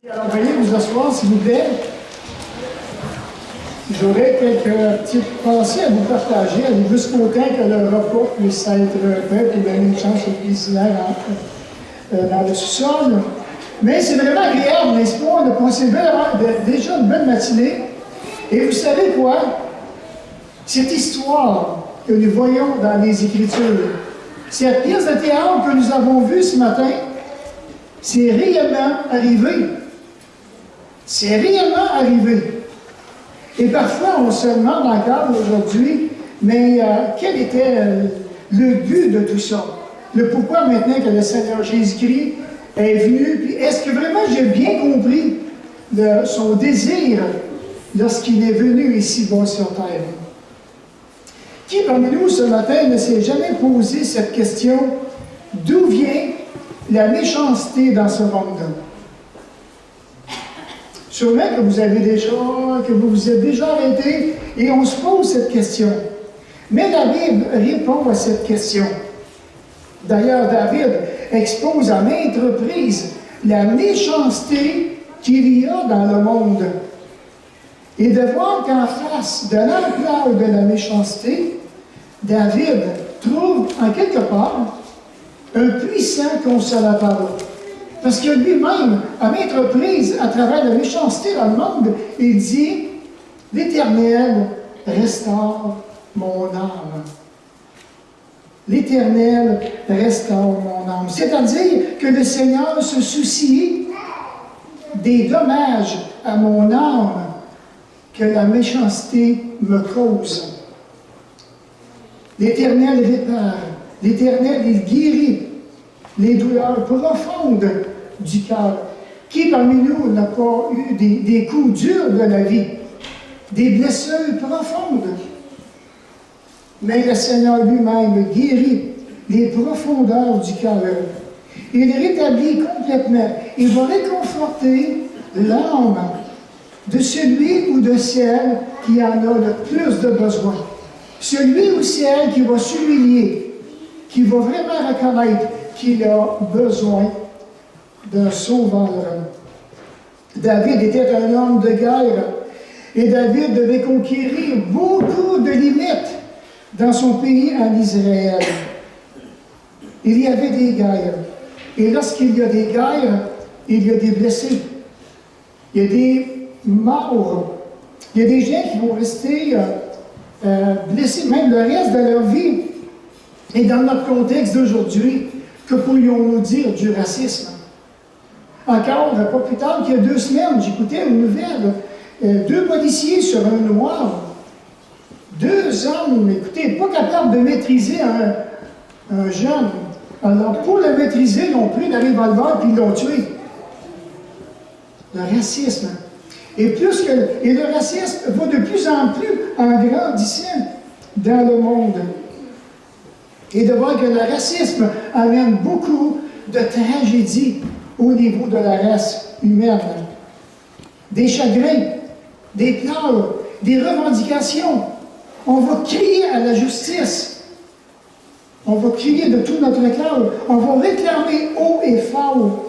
Alors, veuillez vous asseoir, s'il vous plaît. J'aurais quelques petites pensées à vous partager. Allez juste content que le repas puisse être fait et donner une chance aux cuisinières dans le sous-sol. Mais c'est vraiment agréable, n'est-ce pas, de passer déjà une bonne matinée. Et vous savez quoi? Cette histoire que nous voyons dans les Écritures, cette pièce de théâtre que nous avons vue ce matin, c'est réellement arrivé. C'est réellement arrivé. Et parfois, on se demande encore aujourd'hui, mais quel était le but de tout ça? Le pourquoi maintenant que le Seigneur Jésus-Christ est venu, puis est-ce que vraiment j'ai bien compris son désir lorsqu'il est venu ici-bas sur terre? Qui parmi nous ce matin ne s'est jamais posé cette question, d'où vient la méchanceté dans ce monde-là? Sûrement que vous vous êtes déjà arrêté et on se pose cette question. Mais la Bible répond à cette question. D'ailleurs, David expose à maintes reprises la méchanceté qu'il y a dans le monde. Et de voir qu'en face de l'ampleur de la méchanceté, David trouve en quelque part un puissant consolateur. Parce que lui-même, à maintes reprises, à travers la méchanceté dans le monde, il dit « L'Éternel restaure mon âme. » L'Éternel restaure mon âme. C'est-à-dire que le Seigneur se soucie des dommages à mon âme que la méchanceté me cause. L'Éternel répare. L'Éternel, il guérit les douleurs profondes du cœur. Qui parmi nous n'a pas eu des coups durs de la vie, des blessures profondes? Mais le Seigneur lui-même guérit les profondeurs du cœur. Il rétablit complètement. Il va réconforter l'âme de celui ou de celle qui en a le plus de besoin. Celui ou celle qui va s'humilier, qui va vraiment reconnaître qu'il a besoin d'un sauveur. David était un homme de guerre et David devait conquérir beaucoup de limites dans son pays en Israël. Il y avait des guerres. Et lorsqu'il y a des guerres, il y a des blessés. Il y a des morts. Il y a des gens qui vont rester blessés même le reste de leur vie. Et dans notre contexte d'aujourd'hui, que pourrions-nous dire du racisme? Encore, pas plus tard qu'il y a 2 semaines, j'écoutais une nouvelle, 2 policiers sur un noir, 2 hommes, écoutez, pas capables de maîtriser un jeune. Alors, pour le maîtriser, ils ont pris le revolver et ils l'ont tué. Le racisme. Et le racisme va de plus en plus en grandissant dans le monde. Et de voir que le racisme amène beaucoup de tragédies au niveau de la race humaine. Des chagrins, des pleurs, des revendications. On va crier à la justice. On va crier de tout notre cœur. On va réclamer haut et fort.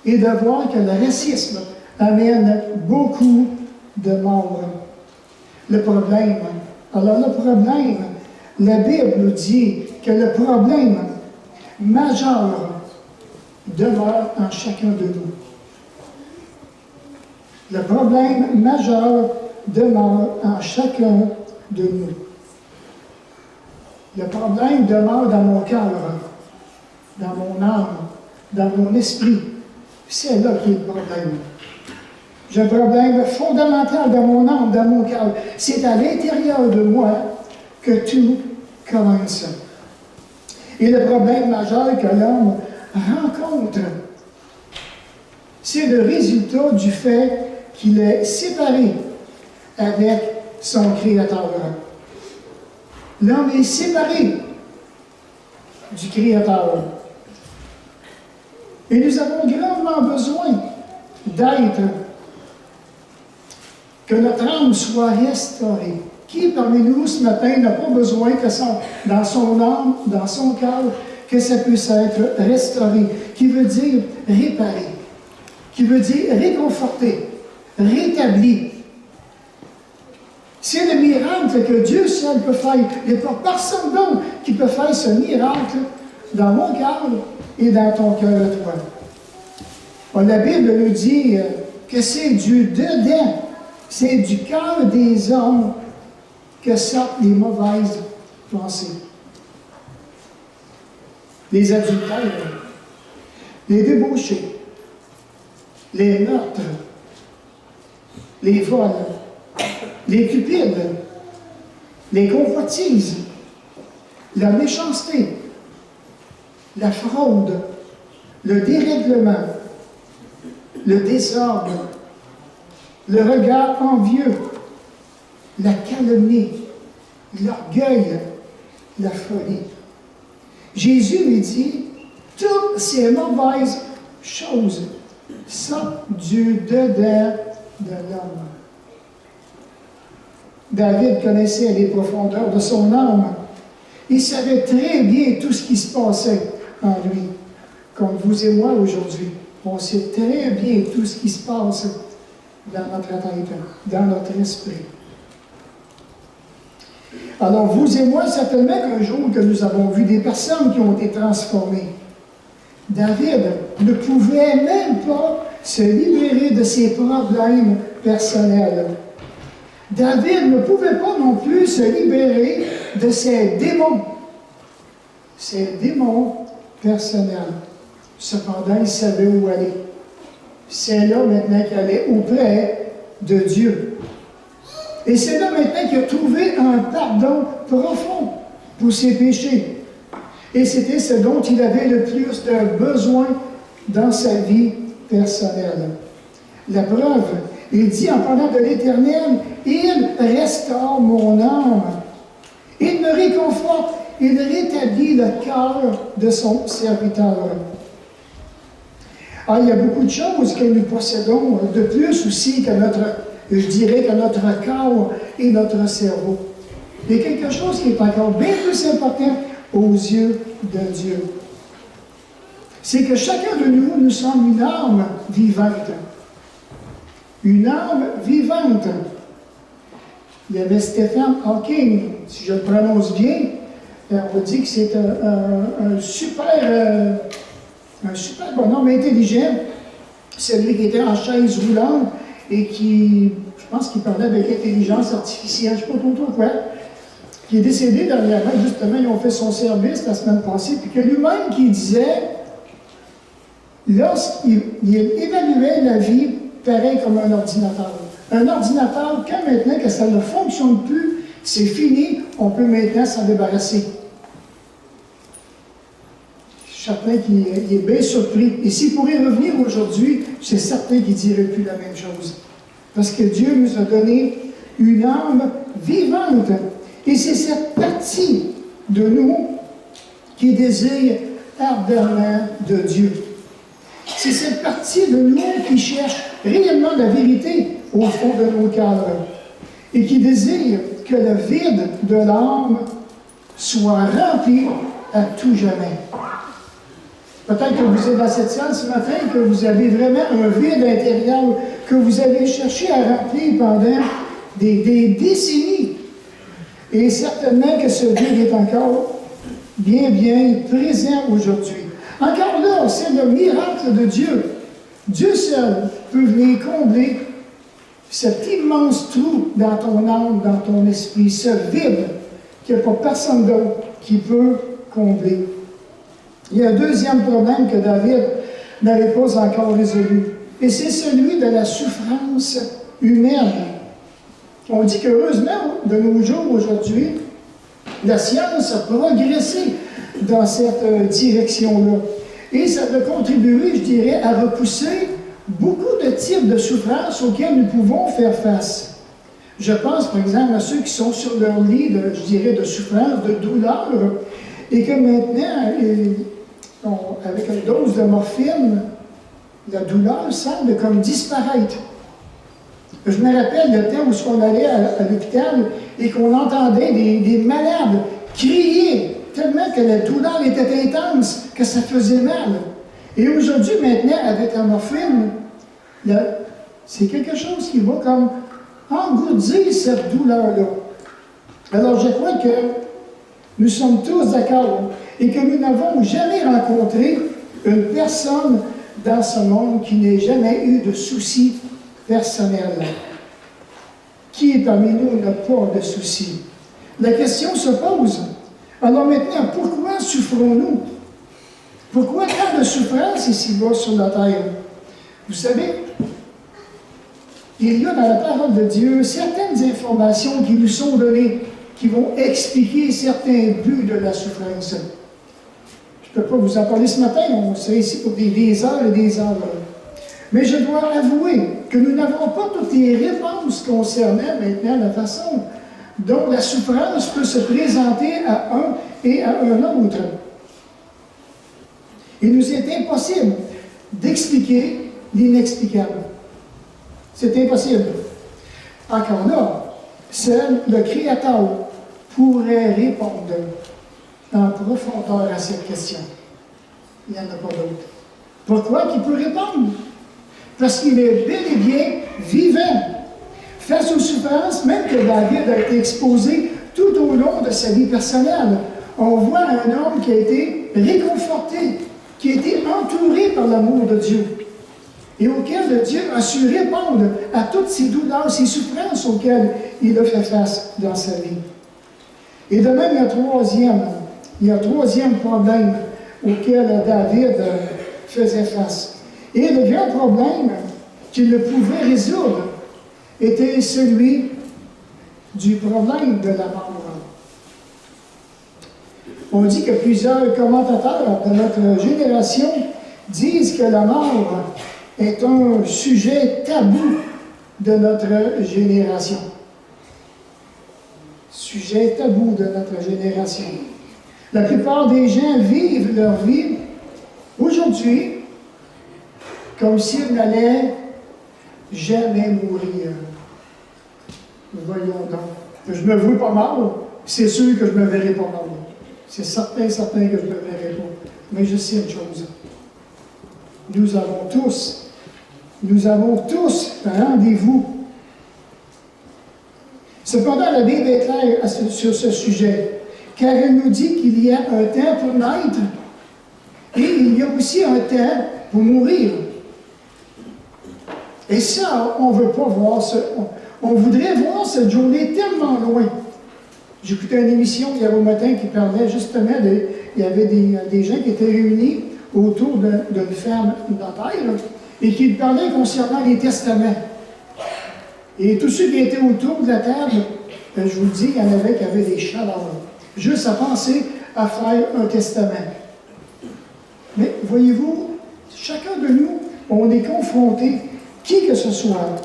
Et de voir que le racisme amène beaucoup de morts. Le problème. Alors le problème, la Bible nous dit que le problème majeur demeure en chacun de nous. Le problème majeur demeure en chacun de nous. Le problème demeure dans mon cœur, dans mon âme, dans mon esprit. C'est là qui est le problème. J'ai un problème fondamental dans mon âme, dans mon cœur. C'est à l'intérieur de moi que tout commence. Et le problème majeur que l'homme rencontre, c'est le résultat du fait qu'il est séparé avec son Créateur. L'homme est séparé du Créateur. Et nous avons grandement besoin d'être, que notre âme soit restaurée. Qui parmi nous ce matin n'a pas besoin que dans son âme, dans son cœur, que ça puisse être restauré, qui veut dire réparé. qui veut dire réconforter, rétablir. C'est le miracle que Dieu seul peut faire. Il n'y a pas personne d'autre qui peut faire ce miracle dans mon cœur et dans ton cœur à toi. Bon, la Bible nous dit que c'est du dedans, c'est du cœur des hommes que sortent les mauvaises pensées. Les adultères, les débauchés, les meurtres, les vols, les cupides, les convoitises, la méchanceté, la fraude, le dérèglement, le désordre, le regard envieux, la calomnie, l'orgueil, la folie. Jésus lui dit, toutes ces mauvaises choses sortent du dedans de l'homme. David connaissait les profondeurs de son âme. Il savait très bien tout ce qui se passait en lui. Comme vous et moi aujourd'hui, on sait très bien tout ce qui se passe dans notre tête, dans notre esprit. Alors, vous et moi, certainement qu'un jour que nous avons vu des personnes qui ont été transformées, David ne pouvait même pas se libérer de ses problèmes personnels. David ne pouvait pas non plus se libérer de ses démons personnels. Cependant, il savait où aller. C'est là maintenant qu'il allait auprès de Dieu. Et c'est là maintenant qu'il a trouvé un pardon profond pour ses péchés. Et c'était ce dont il avait le plus de besoin dans sa vie personnelle. La preuve, il dit en parlant de l'Éternel, « Il restaure mon âme. Il me réconforte. Il rétablit le cœur de son serviteur. » Ah, il y a beaucoup de choses que nous possédons, de plus aussi que notre corps et notre cerveau. Il y a quelque chose qui est encore bien plus important aux yeux de Dieu. C'est que chacun de nous, nous sommes une âme vivante. Une âme vivante. Il y avait Stephen Hawking, si je le prononce bien, on dit que c'est un super bonhomme intelligent, celui qui était en chaise roulante et qui, je pense qu'il parlait avec intelligence artificielle, je ne sais pas trop quoi, qui est décédé dernièrement, justement, ils ont fait son service la semaine passée, puis que lui-même qui disait, lorsqu'il évaluait la vie pareil comme un ordinateur. Un ordinateur, quand maintenant que ça ne fonctionne plus, c'est fini, on peut maintenant s'en débarrasser. Je suis certain qu'il est bien surpris. Et s'il pourrait revenir aujourd'hui, c'est certain qu'il ne dirait plus la même chose. Parce que Dieu nous a donné une âme vivante. Et c'est cette partie de nous qui désire ardemment de Dieu. C'est cette partie de nous qui cherche réellement la vérité au fond de nos cœurs et qui désire que le vide de l'âme soit rempli à tout jamais. Peut-être que vous êtes dans cette salle ce matin, que vous avez vraiment un vide intérieur que vous avez cherché à remplir pendant des décennies. Et certainement que ce vide est encore bien présent aujourd'hui. Encore là, c'est le miracle de Dieu. Dieu seul peut venir combler cet immense trou dans ton âme, dans ton esprit, ce vide qu'il n'y a pas personne d'autre qui peut combler. Il y a un deuxième problème que David n'avait pas encore résolu, et c'est celui de la souffrance humaine. On dit qu'heureusement, de nos jours, aujourd'hui, la science a progressé dans cette direction-là. Et ça a contribué, je dirais, à repousser beaucoup de types de souffrances auxquelles nous pouvons faire face. Je pense, par exemple, à ceux qui sont sur leur lit, de souffrance, de douleur, et que maintenant, avec une dose de morphine, la douleur semble comme disparaître. Je me rappelle le temps où on allait à l'hôpital et qu'on entendait des malades crier tellement que la douleur était intense, que ça faisait mal. Et aujourd'hui, maintenant, avec la morphine, C'est quelque chose qui va comme engourdir cette douleur-là. Alors, je crois que nous sommes tous d'accord et que nous n'avons jamais rencontré une personne dans ce monde qui n'ait jamais eu de soucis personnels. Qui parmi nous n'a pas de soucis? La question se pose. Alors maintenant, pourquoi souffrons-nous? Pourquoi tant de souffrance ici-bas sur la terre? Vous savez, il y a dans la parole de Dieu certaines informations qui nous sont données, qui vont expliquer certains buts de la souffrance. Je ne peux pas vous en parler ce matin, on serait ici pour des heures et des heures. Mais je dois avouer que nous n'avons pas toutes les réponses concernant maintenant la façon dont la souffrance peut se présenter à un et à un autre. Il nous est impossible d'expliquer l'inexplicable. C'est impossible. Encore là, seul le Créateur pourrait répondre en profondeur à cette question. Il n'y en a pas d'autre. Pourquoi qu'il peut répondre? Parce qu'il est bel et bien vivant. Face aux souffrances, même que David a été exposé tout au long de sa vie personnelle, on voit un homme qui a été réconforté, qui a été entouré par l'amour de Dieu, et auquel Dieu a su répondre à toutes ces douleurs, ces souffrances auxquelles il a fait face dans sa vie. Et de même, il y a un troisième problème auquel David faisait face. Et le grand problème qu'il ne pouvait résoudre était celui du problème de la mort. On dit que plusieurs commentateurs de notre génération disent que la mort est un sujet tabou de notre génération. Sujet tabou de notre génération. La plupart des gens vivent leur vie aujourd'hui comme s'ils n'allaient jamais mourir. Voyons donc. Je me vois pas mal, c'est sûr que je me verrai pas mal. C'est certain que je ne me verrai pas. Mais je sais une chose. Nous avons tous rendez-vous. Cependant, la Bible est claire sur ce sujet, car elle nous dit qu'il y a un temps pour naître et il y a aussi un temps pour mourir. Et ça, on ne veut pas voir ça. On voudrait voir cette journée tellement loin. J'écoutais une émission hier au matin qui parlait justement il y avait des gens qui étaient réunis autour d'une ferme notaire et qui parlaient concernant les testaments. Et tous ceux qui étaient autour de la table, je vous le dis, il y en avait qui avaient des chaleurs, juste à penser à faire un testament. Mais voyez-vous, chacun de nous, on est confronté, qui que ce soit.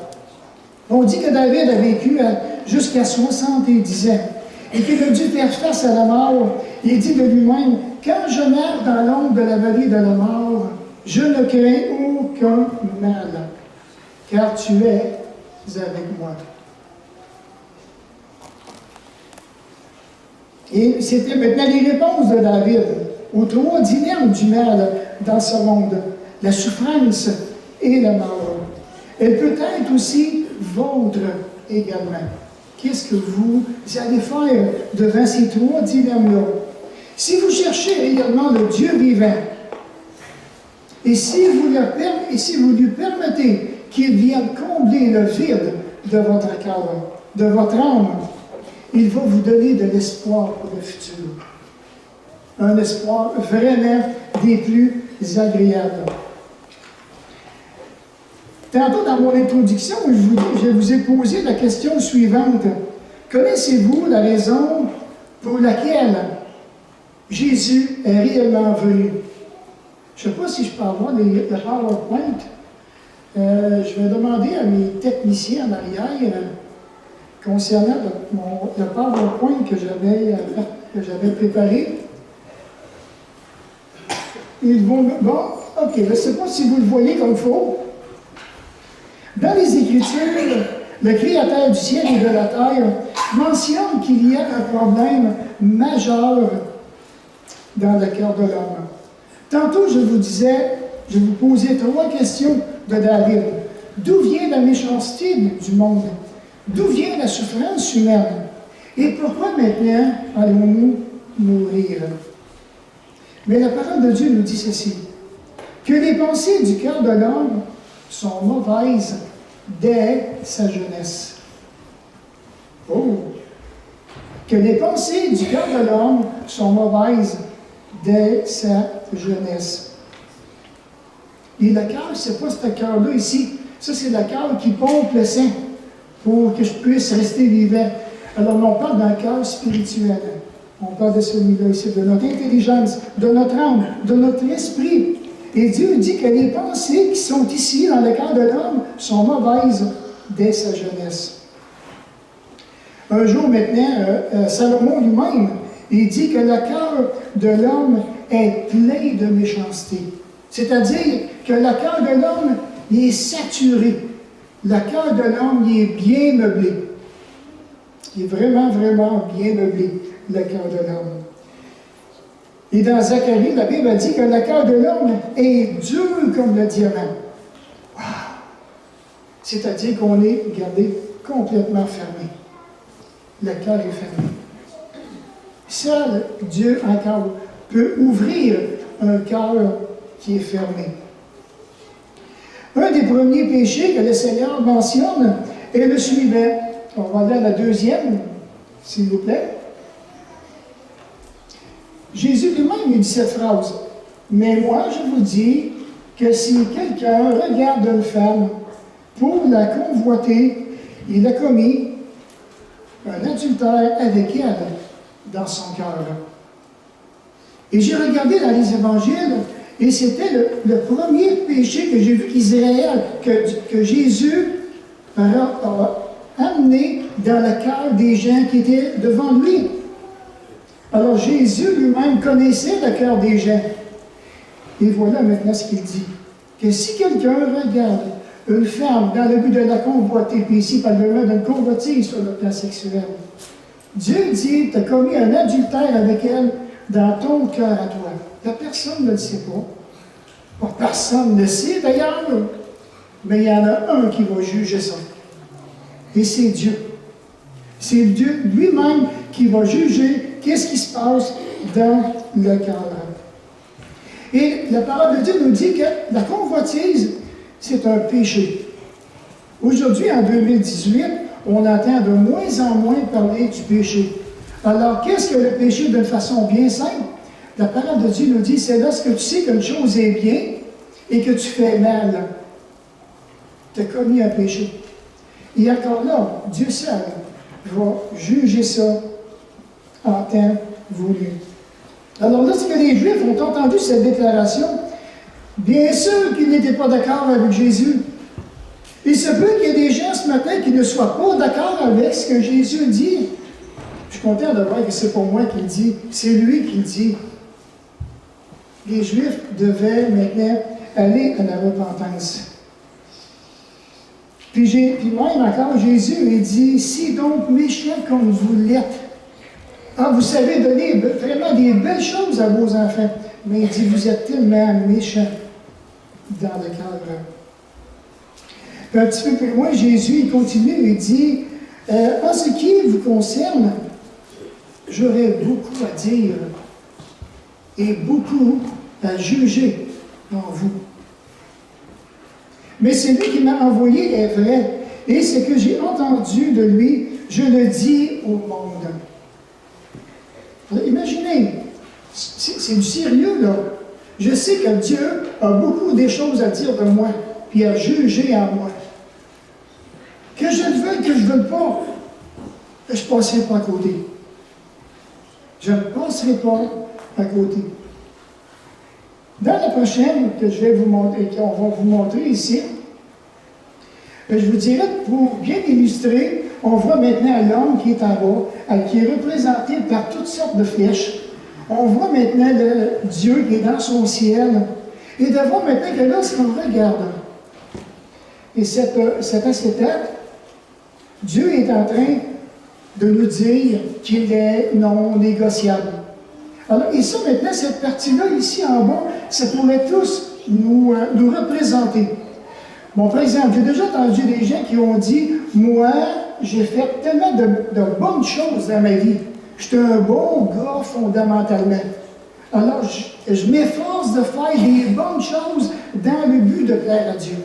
On dit que David a vécu jusqu'à 70 ans et qu'il a dû faire face à la mort. Il dit de lui-même, « Quand je meurs dans l'ombre de la vallée de la mort, je ne crains aucun mal, car tu es avec moi. » Et c'était maintenant les réponses de David aux trois dilemmes du mal dans ce monde, la souffrance et la mort. Elle peut être aussi vôtre également. Qu'est-ce que vous allez faire devant ces trois dilemmes-là? Si vous cherchez réellement le Dieu vivant, et si vous lui permettez qu'il vienne combler le vide de votre cœur, de votre âme, il va vous donner de l'espoir pour le futur. Un espoir vraiment des plus agréables. Tantôt, dans mon introduction, je vous ai posé la question suivante. Connaissez-vous la raison pour laquelle Jésus est réellement venu? Je ne sais pas si je peux avoir le PowerPoint. Je vais demander à mes techniciens en arrière concernant le PowerPoint que j'avais préparé. Ils vont... Bon, OK, je ne sais pas si vous le voyez comme il faut. Dans les Écritures, le Créateur du ciel et de la terre mentionne qu'il y a un problème majeur dans le cœur de l'homme. Tantôt, je vous posais trois questions de David. D'où vient la méchanceté du monde? D'où vient la souffrance humaine? Et pourquoi maintenant allons-nous mourir? Mais la parole de Dieu nous dit ceci, que les pensées du cœur de l'homme sont mauvaises dès sa jeunesse. Oh! Que les pensées du cœur de l'homme sont mauvaises dès sa jeunesse. Et le cœur, ce n'est pas ce cœur-là ici. Ça, c'est le cœur qui pompe le sang pour que je puisse rester vivant. Alors, on parle d'un cœur spirituel. On parle de celui-là ici, de notre intelligence, de notre âme, de notre esprit. Et Dieu dit que les pensées qui sont ici dans le cœur de l'homme sont mauvaises dès sa jeunesse. Un jour maintenant, Salomon lui-même, il dit que le cœur de l'homme est plein de méchanceté. C'est-à-dire que le cœur de l'homme, il est saturé. Le cœur de l'homme, il est bien meublé. Il est vraiment, vraiment bien meublé, le cœur de l'homme. Et dans Zacharie, la Bible dit que le cœur de l'homme est dur comme le diamant. Wow! C'est-à-dire qu'on est, regardez, complètement fermé. Le cœur est fermé. Seul Dieu encore peut ouvrir un cœur qui est fermé. Un des premiers péchés que le Seigneur mentionne est le suivant. On va aller à la deuxième, s'il vous plaît. Jésus lui-même dit cette phrase. Mais moi, je vous dis que si quelqu'un regarde une femme pour la convoiter, il a commis un adultère avec elle dans son cœur. Et j'ai regardé dans les évangiles, et c'était le premier péché que j'ai vu qu'Israël, que Jésus a amené dans le cœur des gens qui étaient devant lui. Alors Jésus lui-même connaissait le cœur des gens. Et voilà maintenant ce qu'il dit. Que si quelqu'un regarde une femme dans le but de la convoiter, puis ici, parle-moi d'une convoitise sur le plan sexuel, Dieu dit, tu as commis un adultère avec elle dans ton cœur à toi. La personne ne le sait pas. Personne ne le sait d'ailleurs, mais il y en a un qui va juger ça. Et c'est Dieu. C'est Dieu lui-même qui va juger qu'est-ce qui se passe dans le cœur. Et la parole de Dieu nous dit que la convoitise, c'est un péché. Aujourd'hui, en 2018, on entend de moins en moins parler du péché. Alors, qu'est-ce que le péché d'une façon bien simple? La parole de Dieu nous dit, c'est lorsque tu sais qu'une chose est bien et que tu fais mal. Tu as commis un péché. Et encore là, Dieu seul va juger ça en temps voulu. Alors, lorsque les Juifs ont entendu cette déclaration, bien sûr qu'ils n'étaient pas d'accord avec Jésus. Il se peut qu'il y ait des gens ce matin qui ne soient pas d'accord avec ce que Jésus dit. Je suis content de voir que c'est pas moi qui le dis, c'est lui qui le dit. Les Juifs devaient maintenant aller à la repentance. Puis même encore, Jésus il dit, si donc méchants comme vous l'êtes, vous savez donner vraiment des belles choses à vos enfants, mais il dit, vous êtes tellement méchants dans le cœur. Un petit peu plus loin, Jésus il continue et dit, en ce qui vous concerne, j'aurais beaucoup à dire et beaucoup à juger en vous. Mais celui qui m'a envoyé est vrai, et ce que j'ai entendu de lui, je le dis au monde. Alors, imaginez, c'est du sérieux, là. Je sais que Dieu a beaucoup de choses à dire de moi, puis à juger en moi. Que je le veuille, que je ne veuille pas, je ne passerai pas à côté. Je ne passerai pas à côté. Dans la prochaine que je vais vous montrer, qu'on va vous montrer ici, je vous dirais, pour bien illustrer, on voit maintenant l'homme qui est en bas, qui est représenté par toutes sortes de flèches. On voit maintenant le Dieu qui est dans son ciel. Et de voir maintenant que lorsqu'on regarde, et cet acétate, Dieu est en train de nous dire qu'il est non négociable. Alors, et ça, maintenant, cette partie-là, ici en bas, ça pourrait tous nous représenter. Bon, par exemple, j'ai déjà entendu des gens qui ont dit, moi, j'ai fait tellement de bonnes choses dans ma vie. J'étais un bon gars fondamentalement. Alors, je m'efforce de faire des bonnes choses dans le but de plaire à Dieu.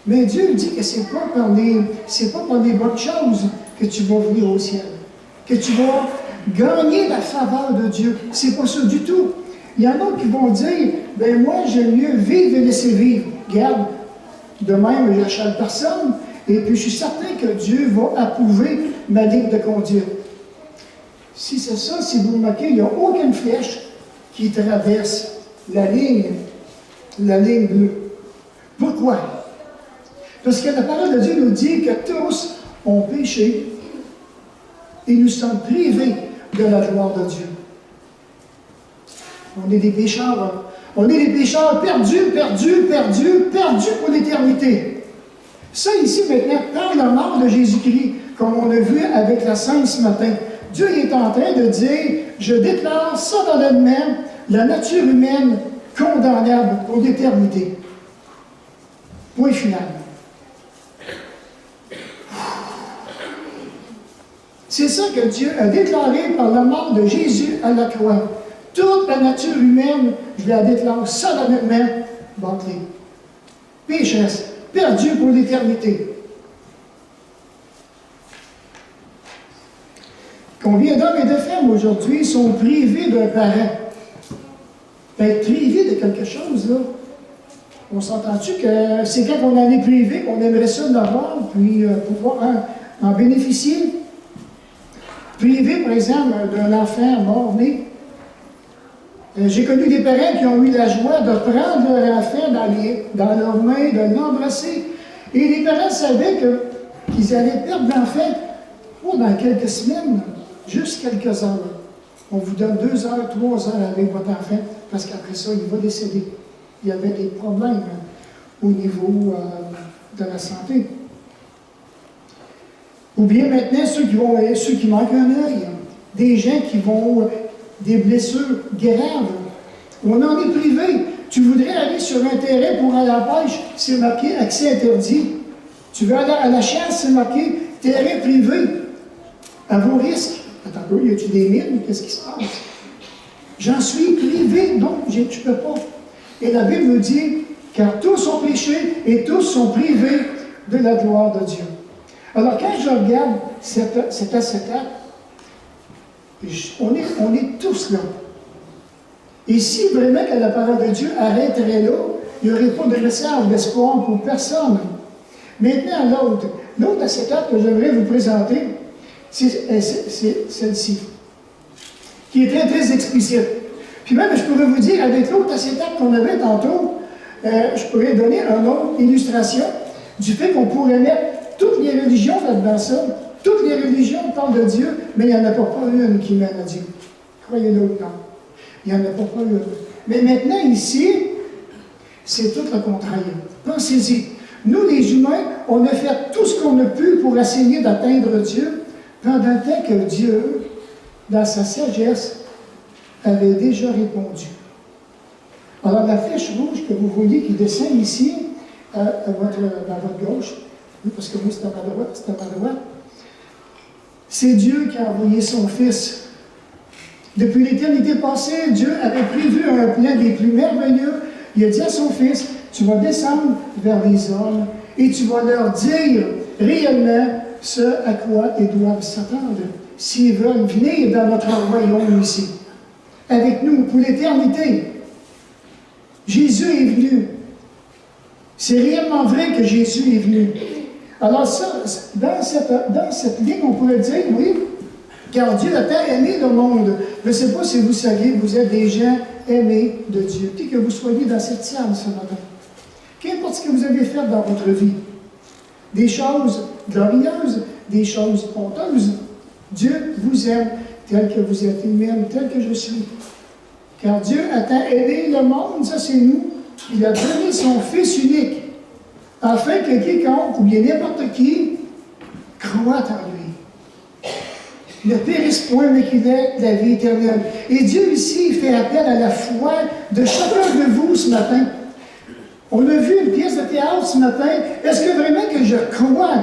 Mais Dieu dit que ce n'est pas par les bonnes choses que tu vas venir au ciel, que tu vas gagner la faveur de Dieu. C'est pas ça du tout. Il y en a qui vont dire, ben moi, j'aime mieux vivre et laisser vivre. Regarde, de même, je n'achète personne, et puis je suis certain que Dieu va approuver ma ligne de conduite. Si c'est ça, si vous remarquez, il n'y a aucune flèche qui traverse la ligne bleue. Pourquoi? Parce que la parole de Dieu nous dit que tous ont péché et nous sommes privés de la gloire de Dieu. On est des pécheurs. Hein? On est des pécheurs perdus pour l'éternité. Ça ici maintenant, par la mort de Jésus-Christ, comme on a vu avec la Sainte ce matin, Dieu est en train de dire, je déclare solennellement la nature humaine condamnable pour l'éternité. Point final. C'est ça que Dieu a déclaré par la mort de Jésus à la croix. Toute la nature humaine, je la déclare solennellement bâclée. Pécheresse, perdue pour l'éternité. Combien d'hommes et de femmes aujourd'hui sont privés d'un parent? Être privé de quelque chose, là. On s'entend-tu que c'est quand on en est privé qu'on aimerait ça l'avoir, puis pouvoir en bénéficier? Privé, par exemple, d'un enfant mort-né. J'ai connu des parents qui ont eu la joie de prendre leur enfant dans leurs mains, de l'embrasser. Et les parents savaient qu'ils allaient perdre l'enfant, pas dans quelques semaines, juste quelques heures. On vous donne 2 heures, 3 heures avec votre enfant, parce qu'après ça, il va décéder. Il y avait des problèmes au niveau de la santé. Ou bien maintenant, ceux qui manquent un œil, des gens qui vont, des blessures graves. On en est privé. Tu voudrais aller sur un terrain pour aller à la pêche, c'est marqué accès interdit. Tu veux aller à la chasse, c'est marqué terrain privé. À vos risques. Attends, y a-tu des mines? Qu'est-ce qui se passe? J'en suis privé, donc je ne peux pas. Et la Bible nous dit, car tous ont péché et tous sont privés de la gloire de Dieu. Alors, quand je regarde cet acétate, on est tous là. Et si vraiment que la parole de Dieu arrêterait là, il n'y aurait pas de message d'espoir pour personne. Maintenant, l'autre acétate que j'aimerais vous présenter, c'est celle-ci, qui est très, très explicite. Puis même, je pourrais vous dire, avec l'autre acétate qu'on avait tantôt, je pourrais donner une autre illustration du fait qu'on pourrait mettre toutes les religions là-dedans ça. Toutes les religions parlent de Dieu, mais il n'y en a pas une qui mène à Dieu. Croyez-le ou non. Il n'y en a pas une. Mais maintenant, ici, c'est tout le contraire. Pensez-y. Nous, les humains, on a fait tout ce qu'on a pu pour essayer d'atteindre Dieu, pendant le temps que Dieu, dans sa sagesse, avait déjà répondu. Alors, la flèche rouge que vous voyez qui descend ici, dans votre gauche, parce que moi, c'est à ma droite, c'est Dieu qui a envoyé son Fils. Depuis l'éternité passée, Dieu avait prévu un plan des plus merveilleux. Il a dit à son Fils, tu vas descendre vers les hommes et tu vas leur dire réellement ce à quoi ils doivent s'attendre s'ils veulent venir dans notre royaume ici, avec nous pour l'éternité. Jésus est venu. C'est réellement vrai que Jésus est venu. Alors ça, dans cette ligne, on pourrait dire, oui, car Dieu a tant aimé le monde. Je ne sais pas si vous saviez, vous êtes des gens aimés de Dieu. Qui que vous soyez dans cette salle ce matin. Qu'importe ce que vous avez fait dans votre vie, des choses glorieuses, des choses honteuses, Dieu vous aime tel que vous êtes, il m'aime tel que je suis. Car Dieu a tant aimé le monde, ça c'est nous, il a donné son Fils unique, afin que quiconque, ou bien n'importe qui, croit en lui. Ne périsse point, mais qu'il ait la vie éternelle. Et Dieu ici, il fait appel à la foi de chacun de vous ce matin. On a vu une pièce de théâtre ce matin. Est-ce que vraiment que je crois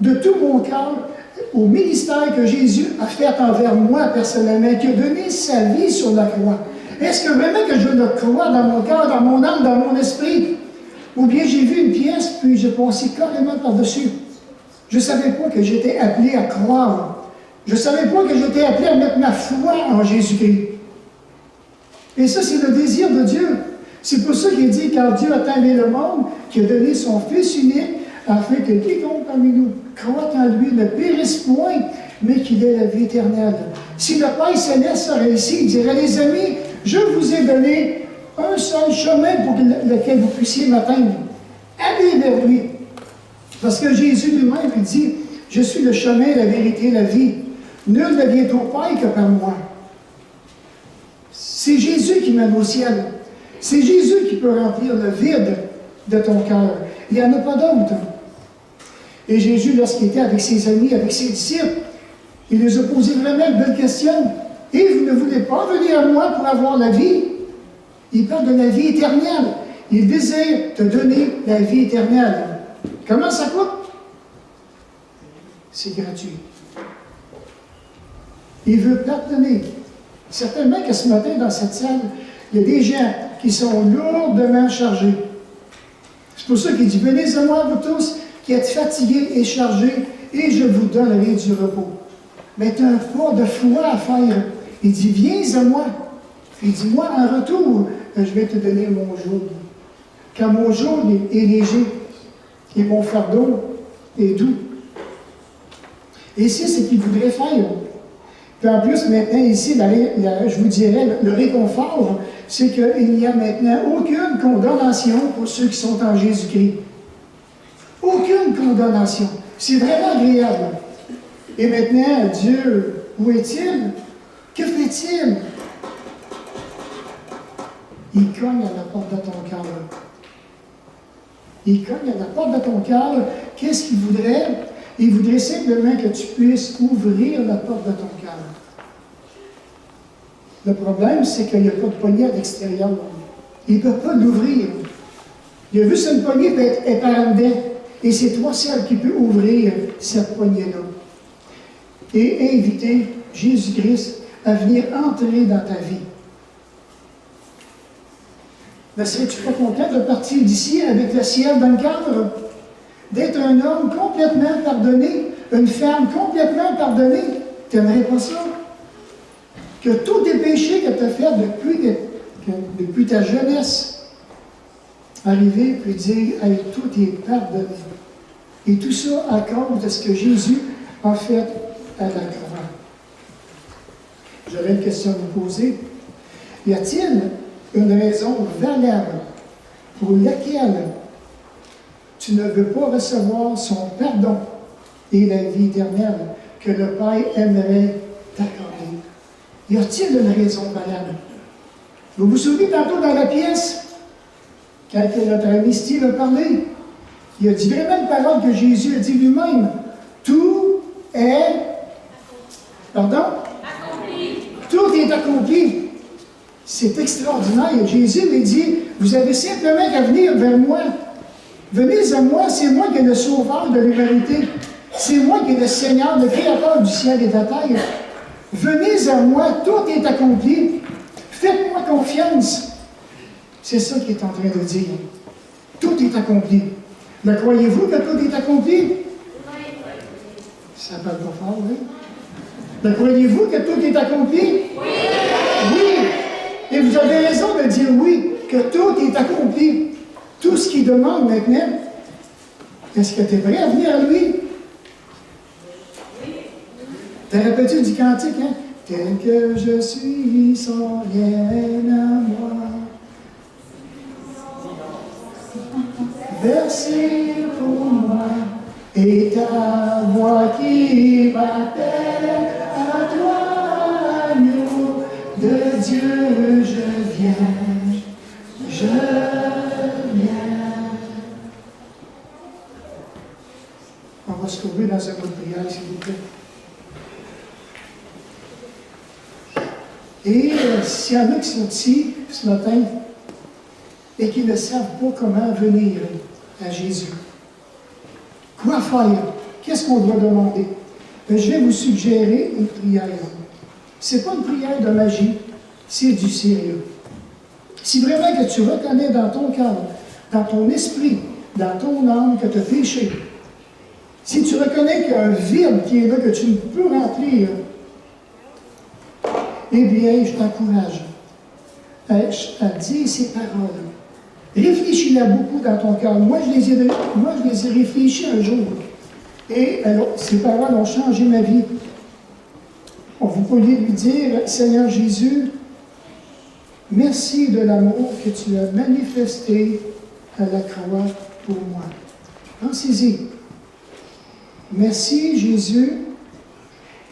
de tout mon cœur au ministère que Jésus a fait envers moi personnellement, qui a donné sa vie sur la croix? Est-ce que vraiment que je le crois dans mon cœur, dans mon âme, dans mon esprit? Ou bien j'ai vu une pièce, puis j'ai passé carrément par-dessus. Je ne savais pas que j'étais appelé à croire. Je ne savais pas que j'étais appelé à mettre ma foi en Jésus-Christ. Et ça, c'est le désir de Dieu. C'est pour ça qu'il dit, car Dieu a tant aimé le monde, qu'il a donné son Fils unique, afin que quiconque parmi nous croit en lui ne périsse point, mais qu'il ait la vie éternelle. Si le Père Céleste serait ici, il dirait, les amis, je vous ai donné un seul chemin pour lequel vous puissiez m'atteindre. Allez vers lui. Parce que Jésus lui-même, il dit, je suis le chemin, la vérité, la vie. Nul ne vient au Père que par moi. C'est Jésus qui mène au ciel. C'est Jésus qui peut remplir le vide de ton cœur. Il n'y en a pas d'autre. Et Jésus, lorsqu'il était avec ses amis, avec ses disciples, il les a posé vraiment une belle question. Et vous ne voulez pas venir à moi pour avoir la vie? Il parle de la vie éternelle. Il désire te donner la vie éternelle. Comment ça coûte? C'est gratuit. Il veut pardonner. Certainement que ce matin, dans cette salle, il y a des gens qui sont lourdement chargés. C'est pour ça qu'il dit, venez à moi, vous tous, qui êtes fatigués et chargés, et je vous donnerai du repos. Mais tu as un pas de foi à faire. Il dit, viens à moi. Il dit, moi, en retour, je vais te donner mon joug. Car mon joug est léger, et mon fardeau est doux. Et c'est ce qu'il voudrait faire. Puis en plus, maintenant, ici, je vous dirais, le réconfort, c'est qu'il n'y a maintenant aucune condamnation pour ceux qui sont en Jésus-Christ. Aucune condamnation. C'est vraiment agréable. Et maintenant, Dieu, où est-il? Que fait-il? Il cogne à la porte de ton cœur. Il cogne à la porte de ton cœur. Qu'est-ce qu'il voudrait? Il voudrait simplement que tu puisses ouvrir la porte de ton cœur. Le problème, c'est qu'il n'y a pas de poignée à l'extérieur. Il ne peut pas l'ouvrir. Il a vu cette poignée est par en dedans. Et c'est toi seul qui peux ouvrir cette poignée-là. Et inviter Jésus-Christ à venir entrer dans ta vie. Ne serais-tu pas content de partir d'ici avec le ciel dans le cadre? D'être un homme complètement pardonné, une femme complètement pardonnée? Tu n'aimerais pas ça? Que tous tes péchés que tu as faits depuis ta jeunesse, arriver et dire, hey, tout est pardonné. Et tout ça à cause de ce que Jésus a fait à la croix. J'aurais une question à vous poser. Y a-t-il une raison valable pour laquelle tu ne veux pas recevoir son pardon et la vie éternelle que le Père aimerait t'accorder? Y a-t-il une raison valable? Vous vous souvenez tantôt dans la pièce, quand notre ami Steve a parlé, il a dit vraiment une parole que Jésus a dit lui-même. Tout est... Pardon? Accompli. Tout est accompli. C'est extraordinaire. Jésus lui dit, vous avez simplement qu'à venir vers moi. Venez à moi, c'est moi qui est le sauveur de l'humanité. C'est moi qui est le Seigneur, le Créateur du ciel et de la terre. Venez à moi, tout est accompli. Faites-moi confiance. C'est ça qu'il est en train de dire. Tout est accompli. Le croyez-vous que tout est accompli? Ça ne parle pas fort, oui? Le croyez-vous que tout est accompli? Oui! Oui! Et vous avez raison de dire oui, que tout est accompli. Tout ce qu'il demande maintenant, est-ce que tu es prêt à venir à lui? T'as répété du cantique, hein? Tel que je suis sans rien à moi. Versé pour moi, et ta voix qui m'appelle à toi, agneau de Dieu, je viens, je viens. On va se trouver dans un mot de prière, s'il vous plaît. Et s'il y en a qui sont ici ce matin, et qui ne savent pas comment venir à Jésus. Quoi faire? Qu'est-ce qu'on doit demander? Bien, je vais vous suggérer une prière. Ce n'est pas une prière de magie, c'est du sérieux. Si vraiment que tu reconnais dans ton cœur, dans ton esprit, dans ton âme que tu as péché, si tu reconnais qu'il y a un vide qui est là, que tu ne peux remplir, eh bien, je t'encourage à dire ces paroles. Réfléchis-la beaucoup dans ton cœur. Moi, je les ai réfléchis un jour. Et alors, ces paroles ont changé ma vie. Vous pourriez lui dire, Seigneur Jésus, merci de l'amour que tu as manifesté à la croix pour moi. Pensez-y. Merci Jésus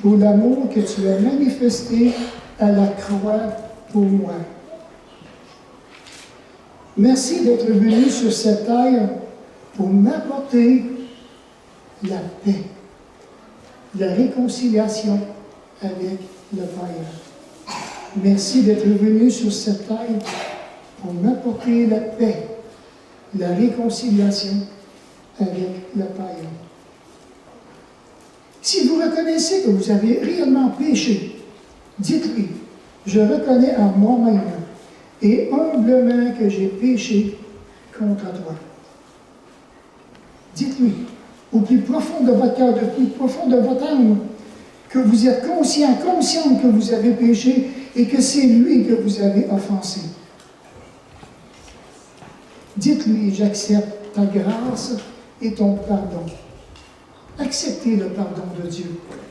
pour l'amour que tu as manifesté à la croix pour moi. Merci d'être venu sur cette terre pour m'apporter la paix, la réconciliation avec le Père. Merci d'être venu sur cette terre pour m'apporter la paix, la réconciliation avec le Père. Si vous reconnaissez que vous avez réellement péché, dites-lui, je reconnais en moi-même et humblement que j'ai péché contre toi. Dites-lui, au plus profond de votre cœur, au plus profond de votre âme, que vous êtes consciente que vous avez péché et que c'est lui que vous avez offensé. Dites-lui, j'accepte ta grâce et ton pardon. Acceptez le pardon de Dieu.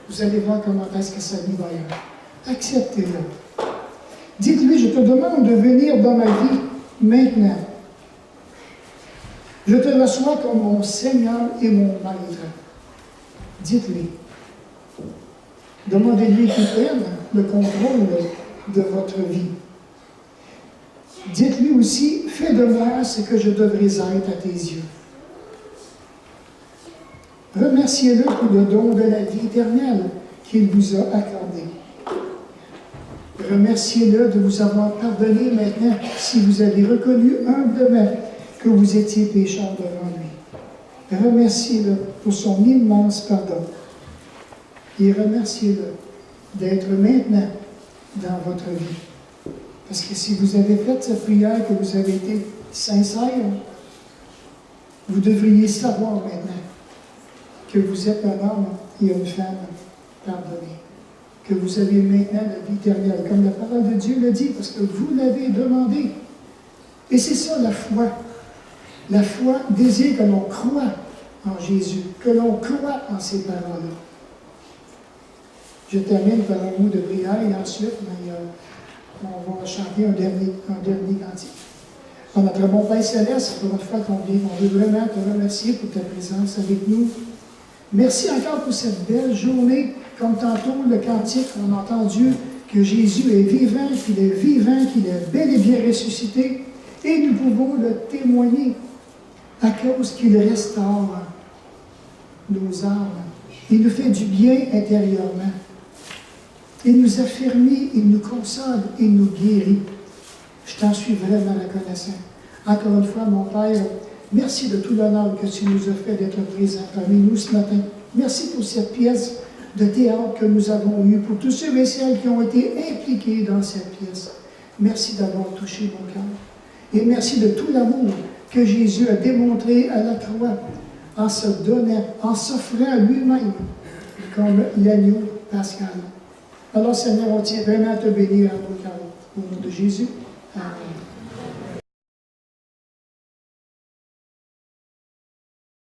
Vous allez voir comment est-ce que ça libère. Acceptez-le. Dites-lui, je te demande de venir dans ma vie maintenant. Je te reçois comme mon Seigneur et mon Maître. Dites-lui. Demandez-lui qu'il prenne le contrôle de votre vie. Dites-lui aussi, fais de moi ce que je devrais être à tes yeux. Remerciez-le pour le don de la vie éternelle qu'il vous a accordé. Remerciez-le de vous avoir pardonné maintenant si vous avez reconnu humblement que vous étiez pécheur devant lui. Remerciez-le pour son immense pardon. Et remerciez-le d'être maintenant dans votre vie. Parce que si vous avez fait cette prière, que vous avez été sincère, vous devriez savoir maintenant que vous êtes un homme et une femme pardonnés. Que vous avez maintenant la vie éternelle, comme la parole de Dieu le dit, parce que vous l'avez demandé. Et c'est ça la foi. La foi désire que l'on croit en Jésus, que l'on croit en ses paroles. Je termine par un mot de prière et ensuite, on va chanter un dernier cantique. Notre bon Père Céleste, pour une fois qu'on vient, on veut vraiment te remercier pour ta présence avec nous. Merci encore pour cette belle journée. Comme tantôt, le cantique, on entend Dieu que Jésus est vivant, qu'il est bel et bien ressuscité. Et nous pouvons le témoigner à cause qu'il restaure nos âmes. Il nous fait du bien intérieurement. Il nous affermit, il nous console, il nous guérit. Je t'en suis vraiment reconnaissant. Encore une fois, mon Père, merci de tout l'honneur que tu nous as fait d'être présent parmi nous ce matin. Merci pour cette pièce de théâtre que nous avons eue, pour tous ceux et celles qui ont été impliqués dans cette pièce. Merci d'avoir touché mon cœur. Et merci de tout l'amour que Jésus a démontré à la croix en se donnant, en s'offrant lui-même comme l'agneau pascal. Alors Seigneur, on tient vraiment à te bénir en nos cœurs. Au nom de Jésus. Amen.